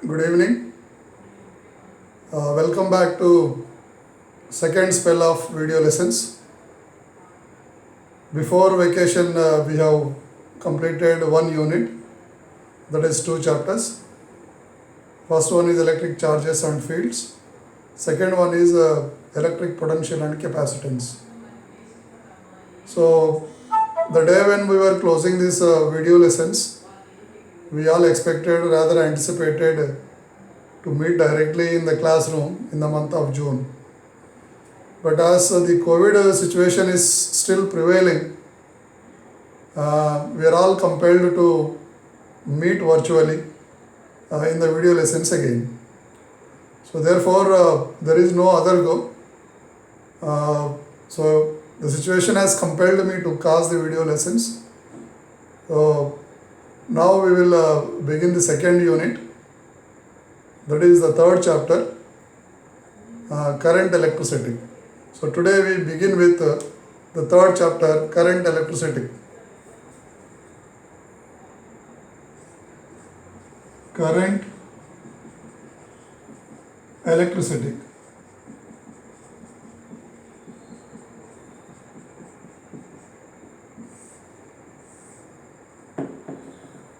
Good evening. Welcome back to second spell of video lessons. Before vacation, we have completed one unit, that is two chapters. First one is electric charges and fields. Second one is electric potential and capacitance. So the day when we were closing these video lessons, we all expected, rather anticipated, to meet directly in the classroom in the month of June. But as the COVID situation is still prevailing, we are all compelled to meet virtually in the video lessons again. So therefore, there is no other go. So the situation has compelled me to cast the video lessons. So now we will begin the second unit, that is the third chapter, current electricity. So today we begin with the third chapter, current electricity. Current electricity.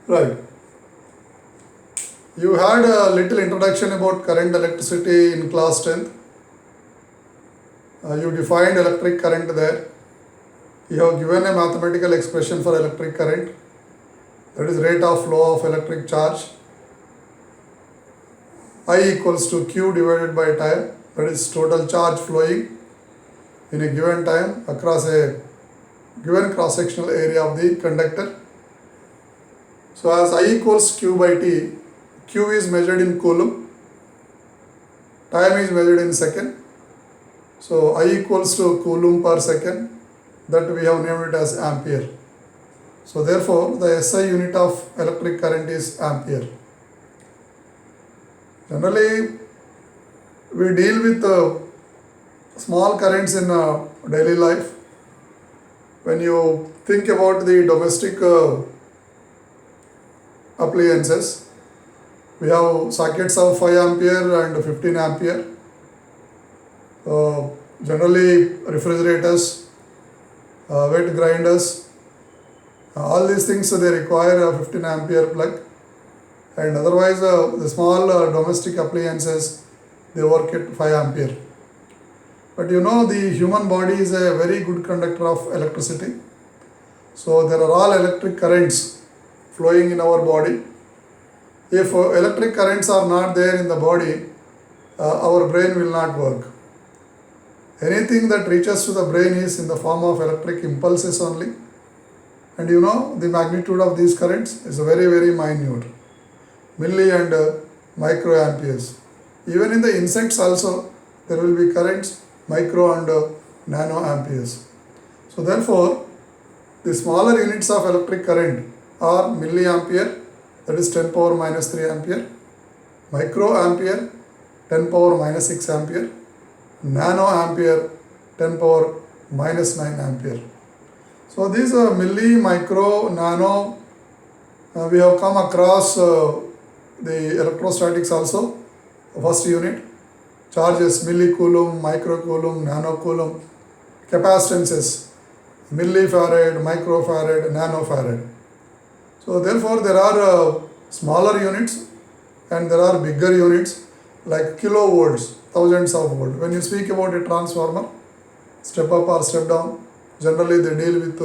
Right. You had a little introduction about current electricity in class 10th. You defined electric current there. You have given a mathematical expression for electric current, that is rate of flow of electric charge. I equals to Q divided by time, that is total charge flowing in a given time across a given cross-sectional area of the conductor. So as I equals Q by T, Q is measured in coulomb, time is measured in second. So I equals to coulomb per second, that we have named it as ampere. So therefore the SI unit of electric current is ampere. Generally we deal with small currents in daily life. When you think about the domestic appliances, we have sockets of 5 ampere and 15 ampere. Generally refrigerators, wet grinders, all these things they require a 15 ampere plug, and otherwise the small domestic appliances they work at 5 ampere. But you know, the human body is a very good conductor of electricity. So there are all electric currents flowing in our body. If electric currents are not there in the body, our brain will not work. Anything that reaches to the brain is in the form of electric impulses only. And you know, the magnitude of these currents is very, very minute, milli and microamperes. Even in the insects also, there will be currents, micro and nanoamperes. So therefore, the smaller units of electric current are milliampere, that is 10 power minus 3 ampere, microampere, 10 power minus 6 ampere, nanoampere, 10 power minus 9 ampere. So these milli, micro, nano, we have come across the electrostatics also, first unit, charges millicoulomb, microcoulomb, nanocoulomb, capacitances, millifarad, microfarad, nanofarad. So therefore there are smaller units and there are bigger units like kilovolts, thousands of volts. When you speak about a transformer, step up or step down, generally they deal with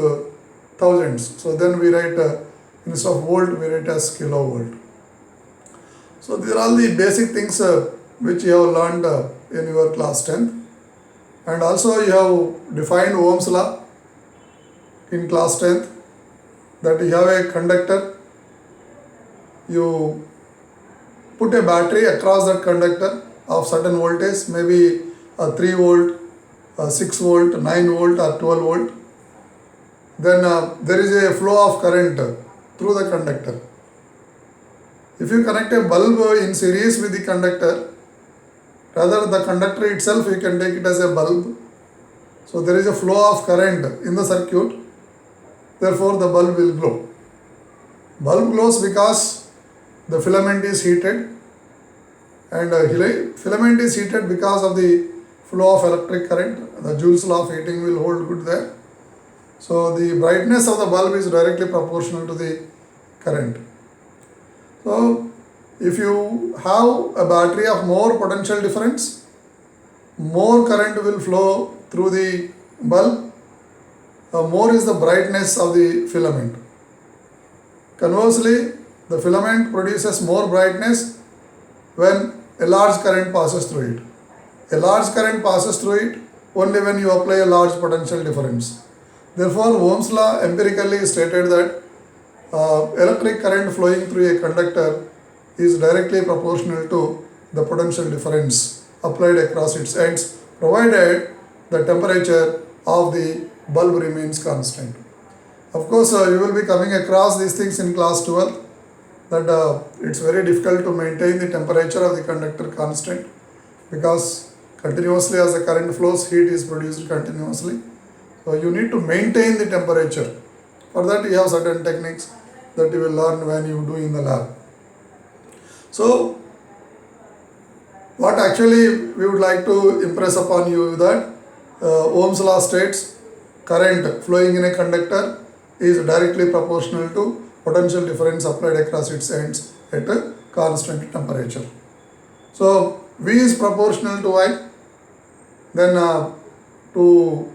thousands. So then we write, instead of volt, we write as kilovolt. So these are all the basic things which you have learned in your class 10th. And also you have defined Ohm's law in class 10th, that you have a conductor, you put a battery across that conductor of certain voltage, maybe a 3 volt, a 6 volt, 9 volt or 12 volt. Then there is a flow of current through the conductor. If you connect a bulb in series with the conductor, rather the conductor itself you can take it as a bulb. So there is a flow of current in the circuit, therefore the bulb will glow. Bulb glows because the filament is heated and filament is heated because of the flow of electric current. The Joule's law of heating will hold good there. So the brightness of the bulb is directly proportional to the current. So if you have a battery of more potential difference, more current will flow through the bulb, more is the brightness of the filament. Conversely, the filament produces more brightness when a large current passes through it. A large current passes through it only when you apply a large potential difference. Therefore, Ohm's law empirically stated that electric current flowing through a conductor is directly proportional to the potential difference applied across its ends, provided the temperature of the bulb remains constant. Of course, you will be coming across these things in class 12, that it's very difficult to maintain the temperature of the conductor constant, because continuously as the current flows, heat is produced continuously. So you need to maintain the temperature. For that you have certain techniques that you will learn when you do in the lab. So what actually we would like to impress upon you that Ohm's law states current flowing in a conductor is directly proportional to potential difference applied across its ends at a constant temperature. So V is proportional to I. Then to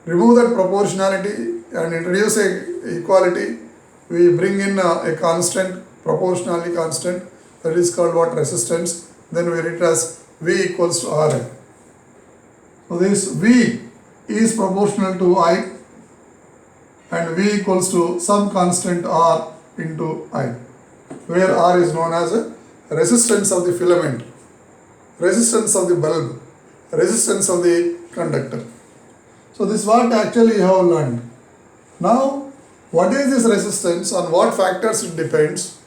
remove that proportionality and introduce a equality, we bring in a constant, proportionally constant, that is called what? Resistance. Then we write as V equals to Rn. So this V is proportional to I, and V equals to some constant R into I, where R is known as a resistance of the filament, resistance of the bulb, resistance of the conductor. So this is what actually you have learned. Now, what is this resistance? On what factors it depends?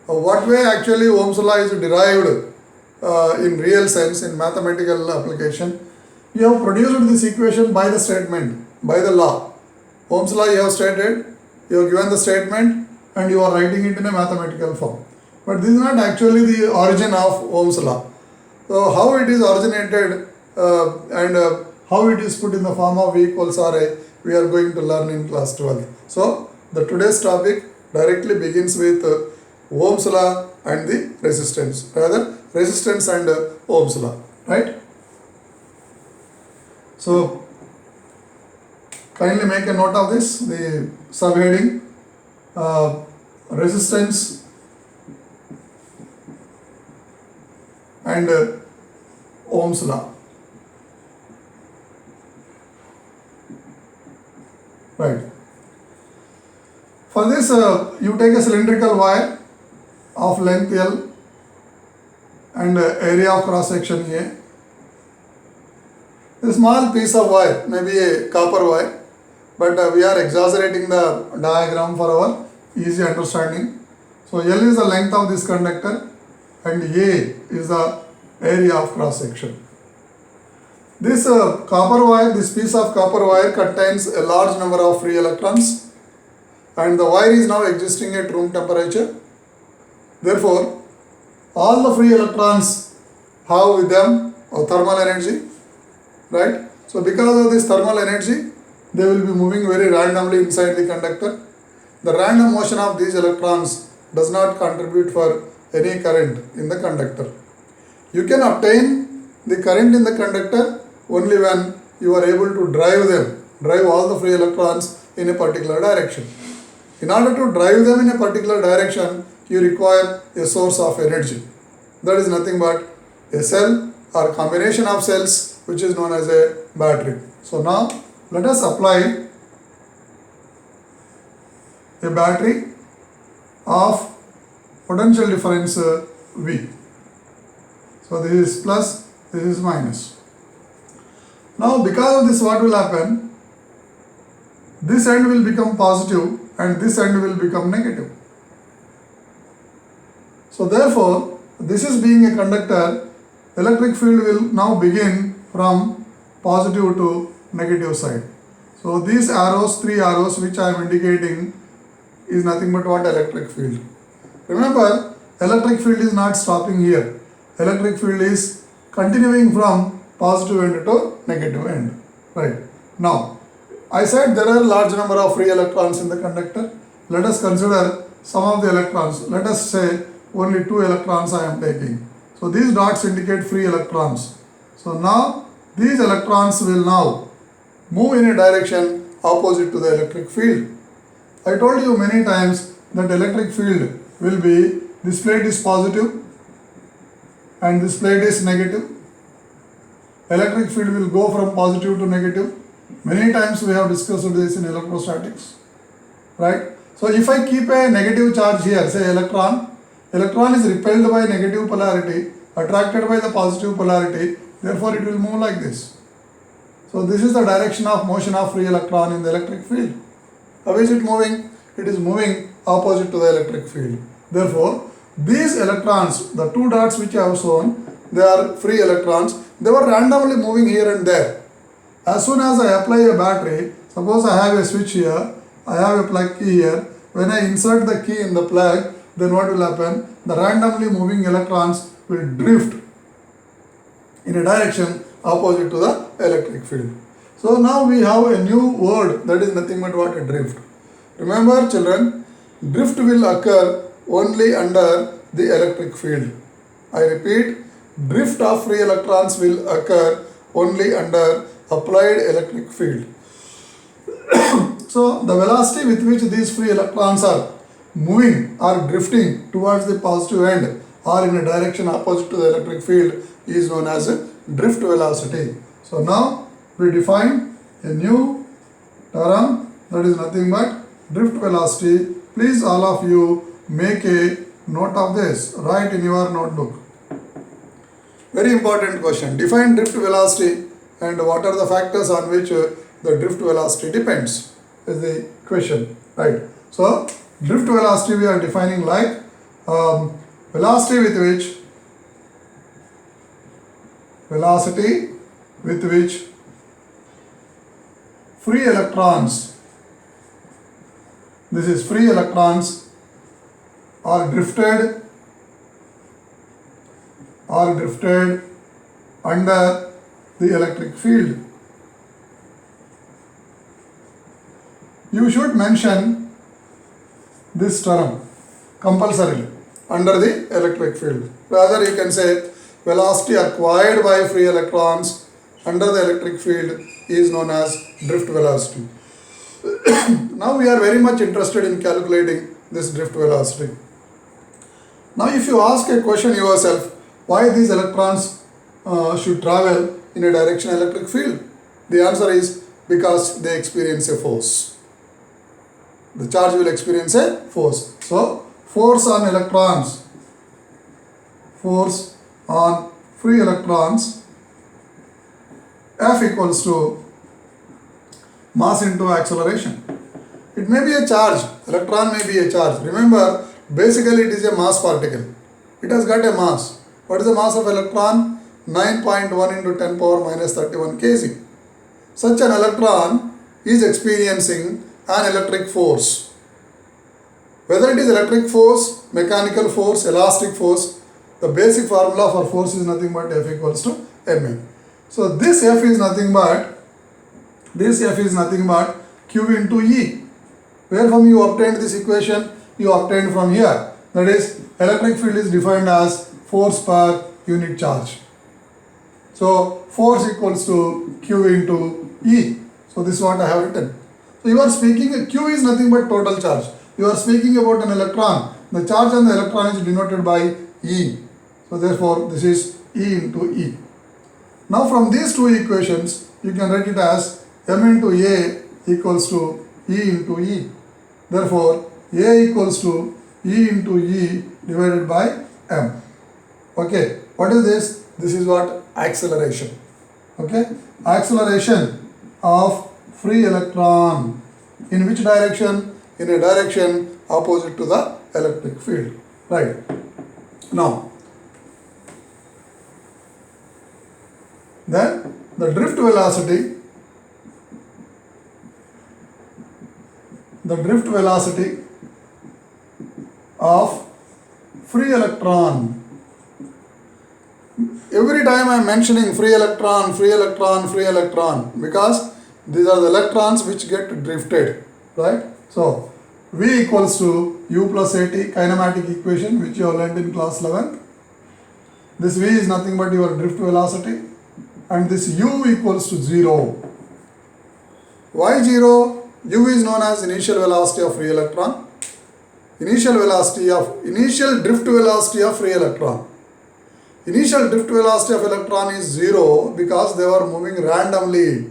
What way actually Ohm's law is derived in real sense, in mathematical application? You have produced this equation by the statement, by the law. Ohm's law you have stated, you have given the statement, and you are writing it in a mathematical form. But this is not actually the origin of Ohm's law. So how it is originated and how it is put in the form of V equals Ra, we are going to learn in class 12. So the today's topic directly begins with Ohm's law and the resistance, rather resistance and Ohm's law, right? So kindly make a note of this, the subheading, resistance and Ohm's law. Right. For this, you take a cylindrical wire of length L and area of cross section A. A small piece of wire, maybe a copper wire, but we are exaggerating the diagram for our easy understanding. So L is the length of this conductor and A is the area of cross section. This copper wire, this piece of copper wire contains a large number of free electrons, and the wire is now existing at room temperature. Therefore, all the free electrons have with them thermal energy, right? So because of this thermal energy, they will be moving very randomly inside the conductor. The random motion of these electrons does not contribute for any current in the conductor. You can obtain the current in the conductor only when you are able to drive all the free electrons in a particular direction. In order to drive them in a particular direction, you require a source of energy. That is nothing but a cell or combination of cells, which is known as a battery. So now let us apply a battery of potential difference V. So this is plus, this is minus. Now because of this, what will happen? This end will become positive and this end will become negative. So therefore, this is being a conductor, electric field will now begin from positive to negative side. So these arrows, three arrows which I am indicating, is nothing but what? Electric field. Remember, electric field is not stopping here. Electric field is continuing from positive end to negative end. Right. Now, I said there are a large number of free electrons in the conductor. Let us consider some of the electrons. Let us say only 2 electrons I am taking. So these dots indicate free electrons. So now these electrons will now move in a direction opposite to the electric field. I told you many times that electric field will be, this plate is positive and this plate is negative. Electric field will go from positive to negative. Many times we have discussed this in electrostatics, right? So if I keep a negative charge here, say electron is repelled by negative polarity, attracted by the positive polarity, therefore it will move like this. So this is the direction of motion of free electron in the electric field. How is it moving? It is moving opposite to the electric field. Therefore, these electrons, the 2 dots which I have shown, they are free electrons. They were randomly moving here and there. As soon as I apply a battery, suppose I have a switch here, I have a plug key here. When I insert the key in the plug, then what will happen? The randomly moving electrons will drift in a direction opposite to the electric field. So now we have a new word, that is nothing but what? A drift. Remember children, drift will occur only under the electric field. I repeat, drift of free electrons will occur only under applied electric field. So the velocity with which these free electrons are moving or drifting towards the positive end or in a direction opposite to the electric field is known as a drift velocity. So now we define a new term, that is nothing but drift velocity. Please all of you make a note of this, write in your notebook. Very important question. Define drift velocity and what are the factors on which the drift velocity depends is the question, right? So drift velocity we are defining like velocity with which free electrons, this is free electrons are drifted under the electric field. You should mention this term compulsorily, under the electric field. Rather you can say velocity acquired by free electrons under the electric field is known as drift velocity. Now we are very much interested in calculating this drift velocity. Now if you ask a question yourself, why these electrons should travel in a direction electric field? The answer is because they experience a force. The charge will experience a force. So force on electrons, force on free electrons, F equals to mass into acceleration. It may be a charge, electron may be a charge. Remember, basically it is a mass particle. It has got a mass. What is the mass of electron? 9.1 into 10 power minus 31 kg. Such an electron is experiencing an electric force. Whether it is electric force, mechanical force, elastic force, the basic formula for force is nothing but F equals to ma. So this F is nothing but Q into E. Where from you obtained this equation? You obtained from here. That is, electric field is defined as force per unit charge. So force equals to Q into E. So this is what I have written. So you are speaking, Q is nothing but total charge. You are speaking about an electron. The charge on the electron is denoted by E. So therefore this is E into E. Now from these two equations, you can write it as M into A equals to E into E. Therefore A equals to E into E divided by M. Okay, what is this? This is what? Acceleration. Okay, acceleration of free electron. In which direction? In a direction opposite to the electric field. Right. Now, then the drift velocity of free electron. Every time I am mentioning free electron, free electron, free electron, because these are the electrons which get drifted, right? So V equals to U plus AT, kinematic equation which you have learned in class 11. This V is nothing but your drift velocity, and this U equals to 0. Why 0? U is known as initial velocity of free electron, initial drift velocity of free electron. Initial drift velocity of electron is 0 because they were moving randomly.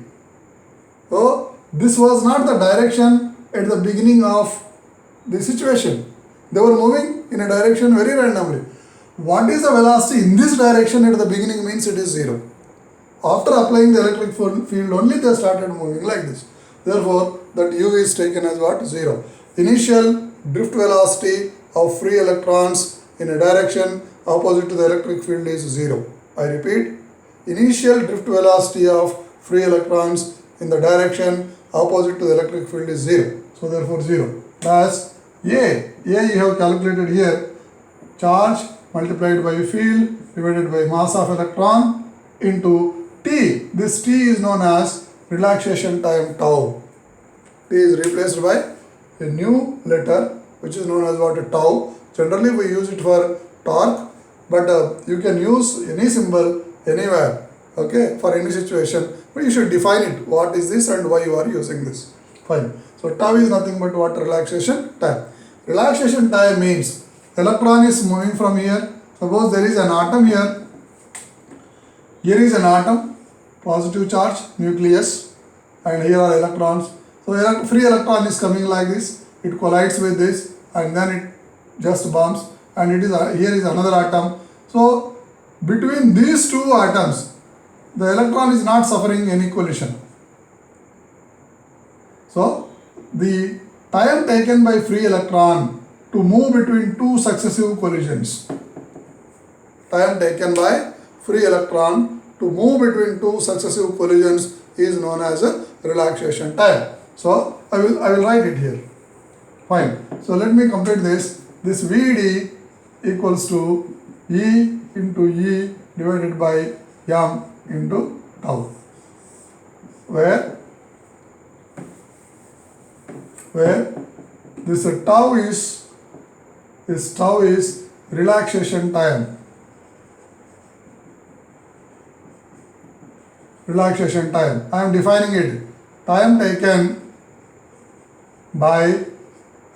So this was not the direction at the beginning of the situation. They were moving in a direction very randomly. What is the velocity in this direction at the beginning means it is 0. After applying the electric field only they started moving like this. Therefore, that U is taken as what? 0. Initial drift velocity of free electrons in a direction opposite to the electric field is 0. I repeat, initial drift velocity of free electrons in the direction opposite to the electric field is 0. So therefore 0. Thus A you have calculated here, charge multiplied by field divided by mass of electron into T. This T is known as relaxation time tau. T is replaced by a new letter which is known as what? Tau. Generally we use it for torque, but you can use any symbol anywhere, okay, for any situation, but you should define it. What is this and why you are using this? Fine. So tau is nothing but what? Relaxation time. Relaxation time means electron is moving from here. Suppose there is an atom here. Here is an atom, positive charge, nucleus, and here are electrons. So free electron is coming like this. It collides with this, and then it just bumps, and it is here is another atom. So between these two atoms, the electron is not suffering any collision. So the time taken by free electron to move between two successive collisions, time taken by free electron to move between two successive collisions is known as a relaxation time. So I will write it here. Fine. So let me complete this. This Vd equals to E into E divided by m into tau, where this tau is relaxation time. Relaxation time. I am defining it. Time taken by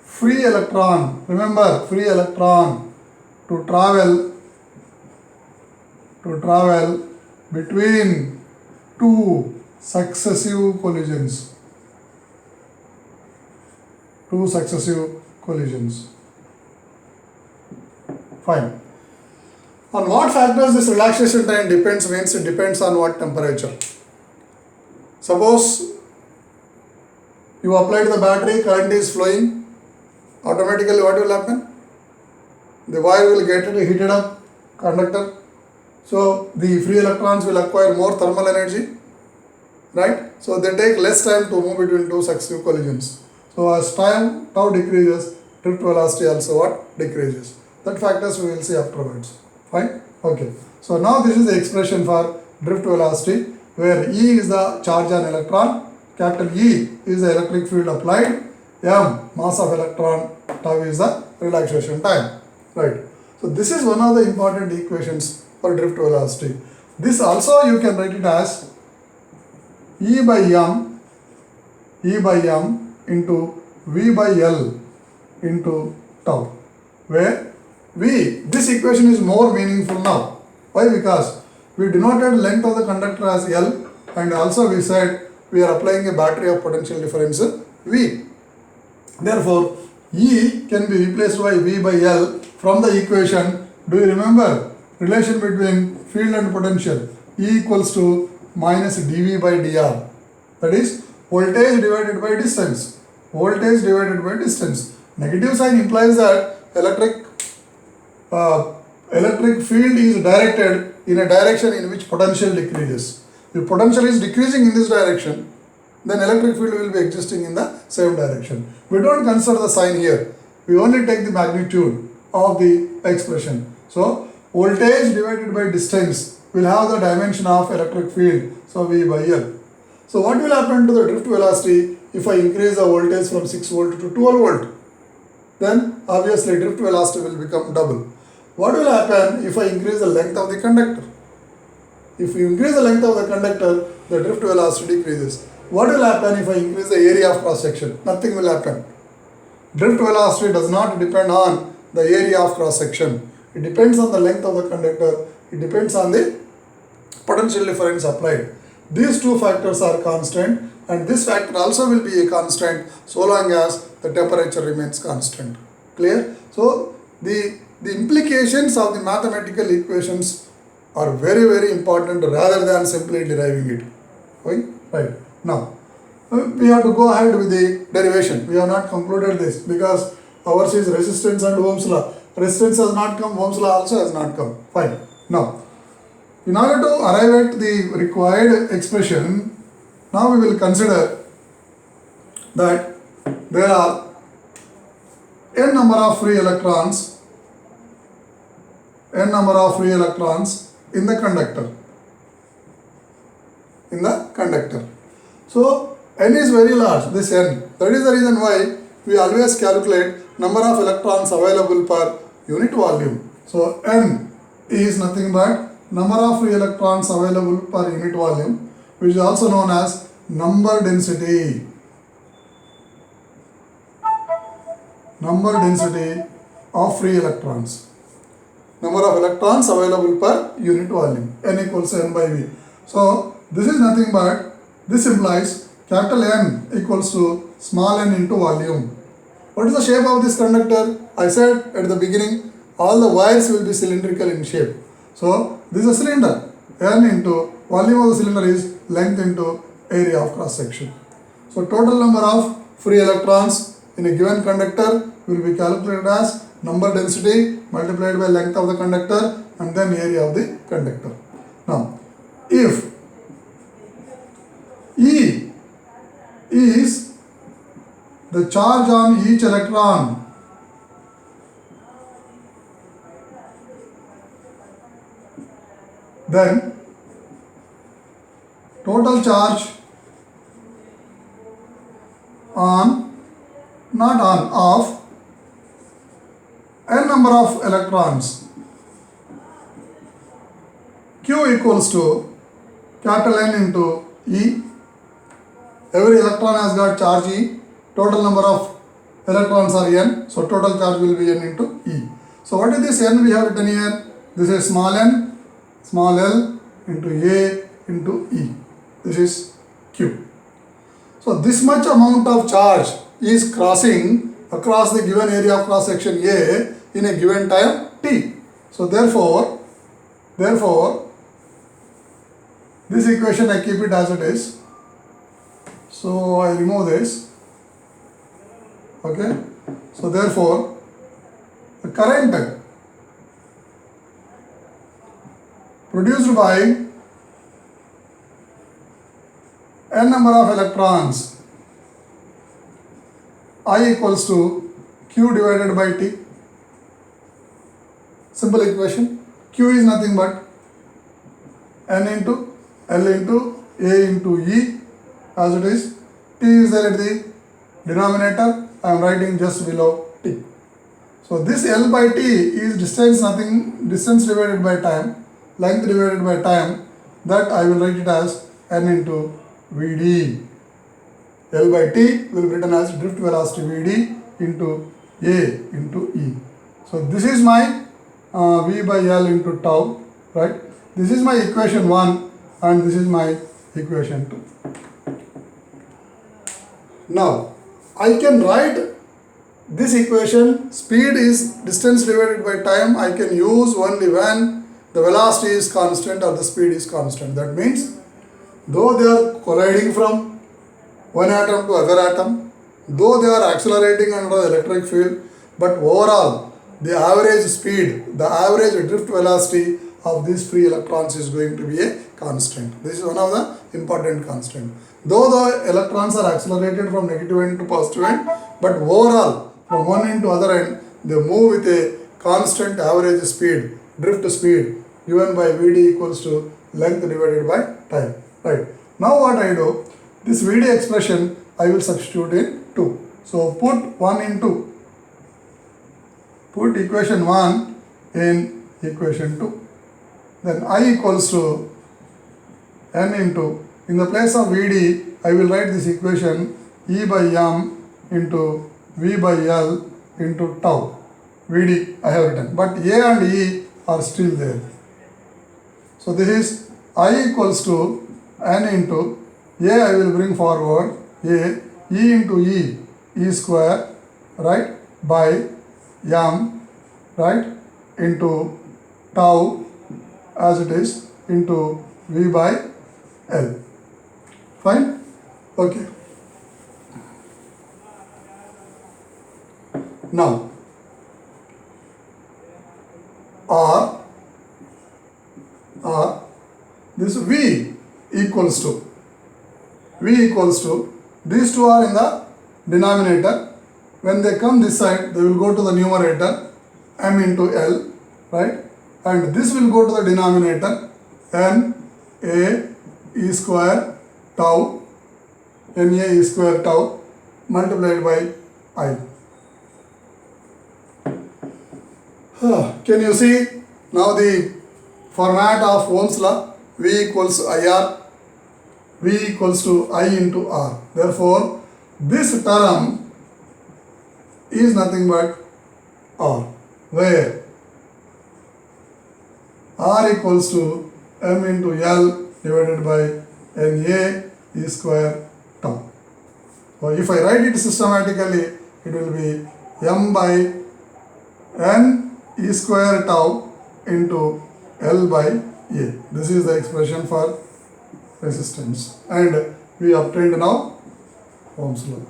free electron. Remember, free electron to travel between two successive collisions. Fine. On what factors this relaxation time depends means it depends on what temperature. Suppose you applied the battery, current is flowing, automatically what will happen? The wire will get heated up, conductor. So the free electrons will acquire more thermal energy, right? So they take less time to move between two successive collisions. So as tau decreases, drift velocity also what? Decreases. That factors we will see afterwards. Fine? Okay. So now this is the expression for drift velocity, where E is the charge on electron, capital E is the electric field applied, m mass of electron, tau is the relaxation time. Right. So this is one of the important equations for drift velocity. This also you can write it as E by m into V by L into tau, where this equation is more meaningful now. Why? Because we denoted length of the conductor as L, and also we said we are applying a battery of potential difference V. Therefore, E can be replaced by V by L from the equation. Do you remember relation between field and potential? E equals to minus dV by dr. That is voltage divided by distance. Voltage divided by distance. Negative sign implies that electric field is directed in a direction in which potential decreases. If potential is decreasing in this direction, then electric field will be existing in the same direction. We don't consider the sign here. We only take the magnitude. of the expression. So voltage divided by distance will have the dimension of electric field, so V by L. So what will happen to the drift velocity if I increase the voltage from 6 volt to 12 volt? Then obviously drift velocity will become double. What will happen if I increase the length of the conductor? If you increase the length of the conductor, the drift velocity decreases. What will happen if I increase the area of cross section? Nothing will happen. Drift velocity does not depend on the area of cross section. It depends on the length of the conductor. It depends on the potential difference applied. These two factors are constant, and this factor also will be a constant so long as the temperature remains constant. Clear? So the implications of the mathematical equations are very, very important rather than simply deriving it. Okay? Right. Now we have to go ahead with the derivation. We have not concluded this because ours is resistance and Ohm's law. Resistance has not come, Ohm's law also has not come. Fine. Now, in order to arrive at the required expression, now we will consider that there are n number of free electrons in the conductor. So n is very large, this n. That is the reason why we always calculate number of electrons available per unit volume. So n is nothing but number of free electrons available per unit volume, which is also known as number density. Number density of free electrons. Number of electrons available per unit volume. N equals n by V. So this is nothing but, this implies capital N equals to small n into volume. What is the shape of this conductor? I said at the beginning, all the wires will be cylindrical in shape. So this is a cylinder. N into volume of the cylinder is length into area of cross section. So total number of free electrons in a given conductor will be calculated as number density multiplied by length of the conductor and then area of the conductor. Now, if E is the charge on each electron, then total charge of n number of electrons, Q equals to capital N into E. Every electron has got charge E. Total number of electrons are n, so total charge will be n into E. So what is this n we have written here? This is small n, small l into A into E. This is Q. So this much amount of charge is crossing across the given area of cross section A in a given time t. So therefore this equation I keep it as it is. So I remove this. Okay. So therefore the current produced by n number of electrons, I equals to Q divided by T. Simple equation. Q is nothing but N into L into A into E as it is. T is there at the denominator. I am writing just below T. So this L by T is distance divided by time, length divided by time. That I will write it as N into Vd. L by T will be written as drift velocity Vd into A into E. So this is my V by L into tau, right? This is my equation 1 and this is my equation 2. Now I can write this equation, speed is distance divided by time, I can use only when the velocity is constant or the speed is constant. That means though they are colliding from one atom to other atom, though they are accelerating under the electric field, but overall the average speed, the average drift velocity of these free electrons is going to be a constant. This is one of the important constant. Though the electrons are accelerated from negative end to positive end, but overall from one end to other end they move with a constant average speed, drift speed given by Vd equals to length divided by time. Right. Now what I do, this Vd expression I will substitute in 2. So put equation 1 in equation 2. Then I equals to n into, in the place of Vd, I will write this equation E by m into V by L into tau. Vd I have written, but A and E are still there. So this is I equals to n into A, I will bring forward A, E into E square, right, by m, right, into tau as it is into V by L. Fine? Okay. Now, or this V equals to, these two are in the denominator. When they come this side, they will go to the numerator, m into L, right? And this will go to the denominator, n a e square tau, n a e square tau multiplied by I. Can you see now the format of Ohm's law? V equals IR, V equals to I into R. Therefore, this term is nothing but R, where R equals to m into L divided by NA E square tau. So if I write it systematically, it will be m by n E square tau into L by A. This is the expression for resistance, and we obtained now Ohm's law.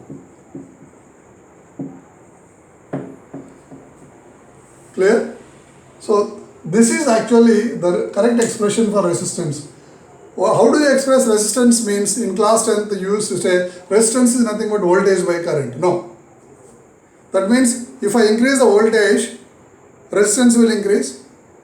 Clear? So this is actually the correct expression for resistance. How do you express resistance? Means in class 10th you used to say resistance is nothing but voltage by current. No. That means if I increase the voltage, resistance will increase.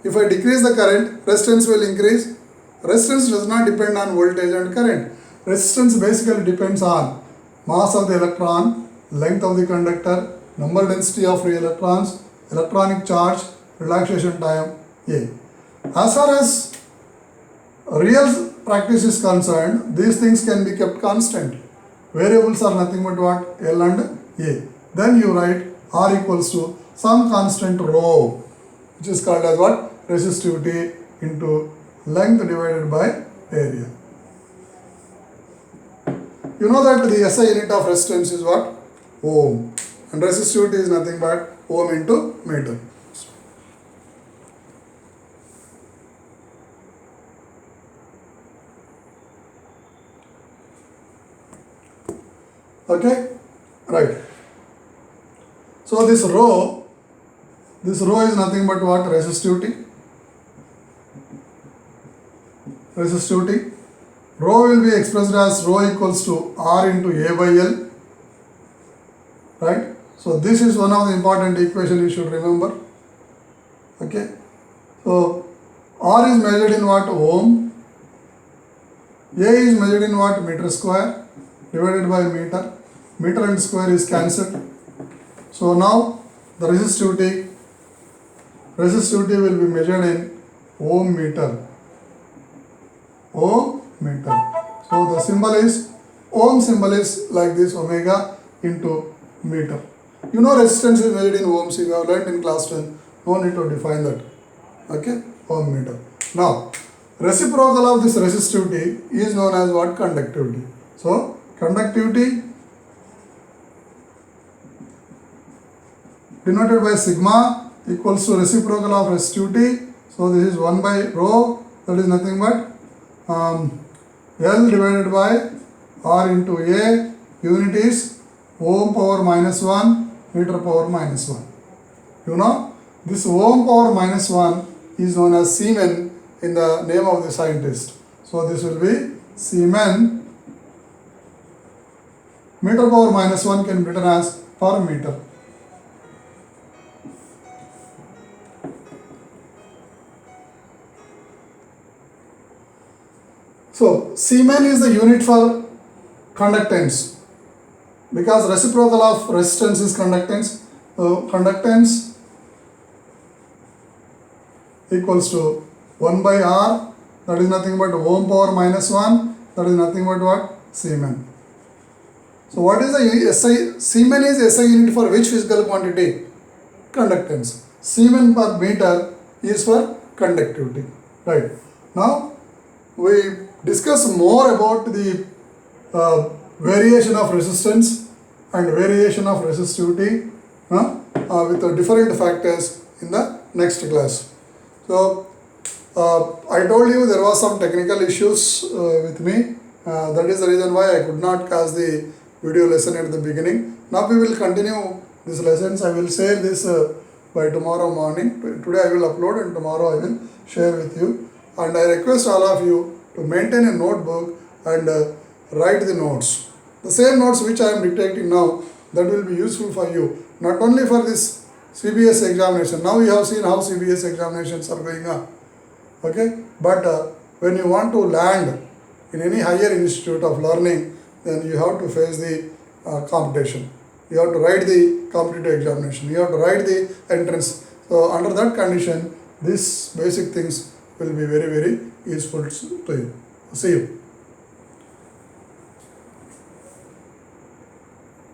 If I decrease the current, resistance will increase. Resistance does not depend on voltage and current. Resistance basically depends on mass of the electron, length of the conductor, number density of free electrons, electronic charge, relaxation time, A. As far as real practice is concerned, these things can be kept constant. Variables are nothing but what? L and A. Then you write R equals to some constant rho, which is called as what? Resistivity into length divided by area. You know that the SI unit of resistance is what? Ohm. And resistivity is nothing but ohm into meter. Okay? Right. So this rho is nothing but what? Resistivity. Resistivity. Rho will be expressed as rho equals to R into A by L. Right? So this is one of the important equations you should remember. Okay? So R is measured in what? Ohm. A is measured in what? Meter square divided by meter. Meter and square is cancelled. So now the resistivity will be measured in ohm meter. Ohm meter. So the symbol is, ohm symbol is like this, omega into meter. You know resistance is measured in ohms. You have learned in class 10. No need to define that. Okay? Ohm meter. Now, reciprocal of this resistivity is known as what? Conductivity. So, conductivity denoted by sigma equals to reciprocal of resistivity. So, this is 1 by rho, that is nothing but L divided by R into A. Unit is ohm power minus 1, meter power minus 1. You know, this ohm power minus 1 is known as Siemens in the name of the scientist. So this will be Siemens. Meter power minus 1 can be written as per meter. So Siemens is the unit for conductance, because reciprocal of resistance is conductance. So conductance equals to 1 by R, that is nothing but ohm power minus 1, that is nothing but what? Siemens. So what is the SI? Siemens is SI unit for which physical quantity? Conductance. Siemens per meter is for conductivity. Right. Now we discuss more about the variation of resistance and variation of resistivity with different factors in the next class. So I told you there was some technical issues with me. That is the reason why I could not cast the video lesson at the beginning. Now we will continue these lessons. I will share this by tomorrow morning. Today I will upload and tomorrow I will share with you. And I request all of you to maintain a notebook and write the notes. The same notes which I am dictating now, that will be useful for you. Not only for this CBS examination. Now you have seen how CBS examinations are going on. Okay? But when you want to land in any higher institute of learning, then you have to face the competition. You have to write the competitive examination. You have to write the entrance. So under that condition, these basic things will be very, very useful to you. See you.